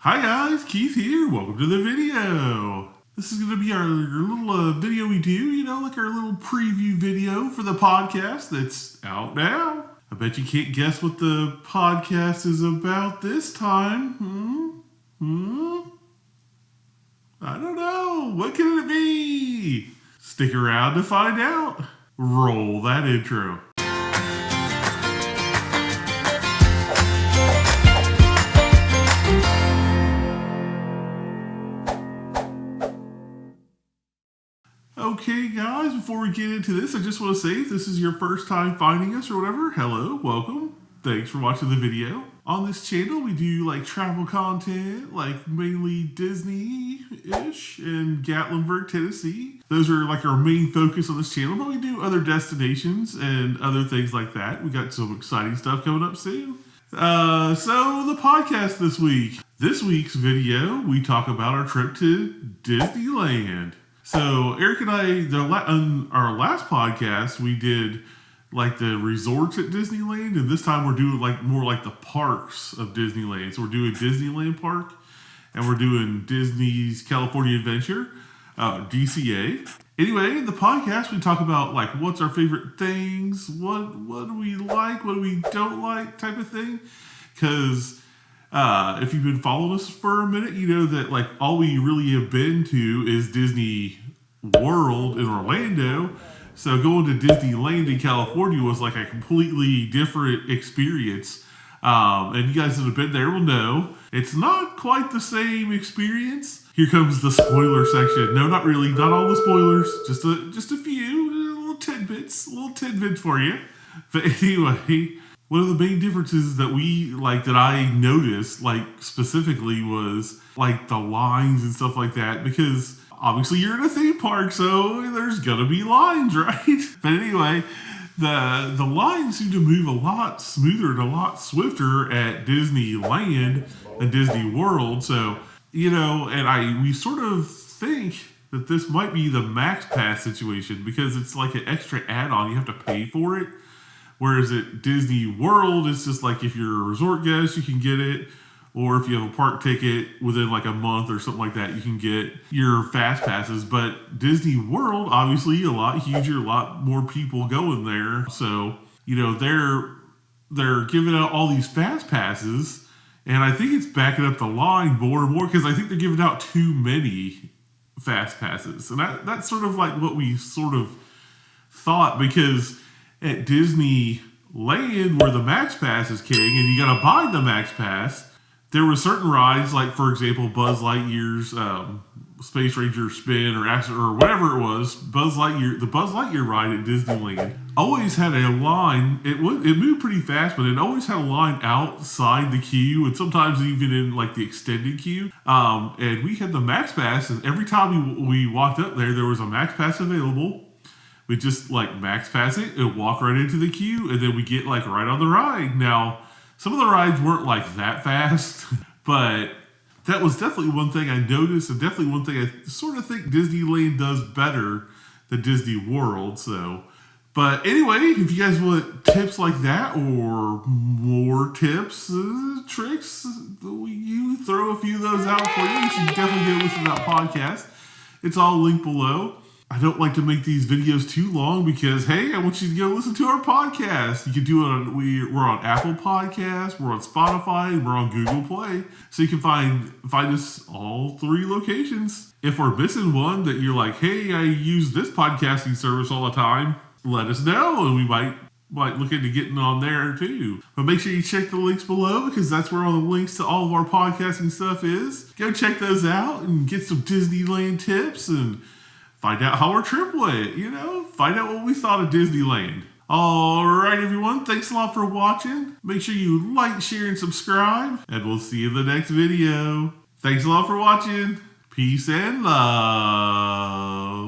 Hi guys, Keith here. Welcome to the video. This is going to be our little video we do, like our little preview video for the podcast that's out now. I bet you can't guess what the podcast is about this time. I don't know. What can it be? Stick around to find out. Roll that intro. Okay guys, before we get into this, I just want to say if this is your first time finding us or whatever, hello, welcome. Thanks for watching the video. On this channel, we do travel content, mainly Disney-ish and Gatlinburg, Tennessee. Those are our main focus on this channel, but we do other destinations and other things like that. We got some exciting stuff coming up soon. So the podcast this week. This week's video, we talk about our trip to Disneyland. So Eric and I, on our last podcast, we did the resorts at Disneyland, and this time we're doing more the parks of Disneyland. So we're doing Disneyland Park, and we're doing Disney's California Adventure, DCA. Anyway, in the podcast we talk about what's our favorite things, what do we like, what do we don't like, type of thing. Because if you've been following us for a minute, you know that all we really have been to is Disney World in Orlando. So going to Disneyland in California was a completely different experience. And you guys that have been there will know it's not quite the same experience. Here comes the spoiler section. No, not really. Not all the spoilers. Just a few little tidbits for you. But anyway, one of the main differences that that I noticed, specifically was the lines and stuff like that, because obviously you're in a theme park, so there's gonna be lines, right? But anyway, the lines seem to move a lot smoother and a lot swifter at Disneyland than Disney World. So, and we sort of think that this might be the Max Pass situation, because it's an extra add-on. You have to pay for it. Whereas at Disney World, it's just if you're a resort guest, you can get it. Or if you have a park ticket within a month or something like that, you can get your fast passes. But Disney World, obviously, a lot huger, a lot more people going there. So, they're giving out all these fast passes. And I think it's backing up the line more and more, because I think they're giving out too many fast passes. And that's sort of what we sort of thought, because at Disneyland, where the Max Pass is king, and you got to buy the Max Pass, there were certain rides, for example, Buzz Lightyear's Space Ranger Spin or whatever it was, the Buzz Lightyear ride at Disneyland always had a line. It moved pretty fast, but it always had a line outside the queue, and sometimes even in the extended queue. And we had the Max Pass, and every time we walked up there was a Max Pass available. We just Max Pass it and walk right into the queue, and then we get right on the ride. Now, some of the rides weren't that fast, but that was definitely one thing I noticed, and definitely one thing I sort of think Disneyland does better than Disney World. So, but anyway, if you guys want tips like that or more tips, tricks, you throw a few of those out for you. You should definitely go listen to that podcast. It's all linked below. I don't like to make these videos too long because, hey, I want you to go listen to our podcast. You can do it we're on Apple Podcasts, we're on Spotify, and we're on Google Play. So you can find us all 3 locations. If we're missing one that you're hey, I use this podcasting service all the time, let us know, and we might look into getting on there too. But make sure you check the links below, because that's where all the links to all of our podcasting stuff is. Go check those out and get some Disneyland tips and find out how our trip went, find out what we thought of Disneyland. All right, everyone. Thanks a lot for watching. Make sure you like, share, and subscribe, and we'll see you in the next video. Thanks a lot for watching. Peace and love.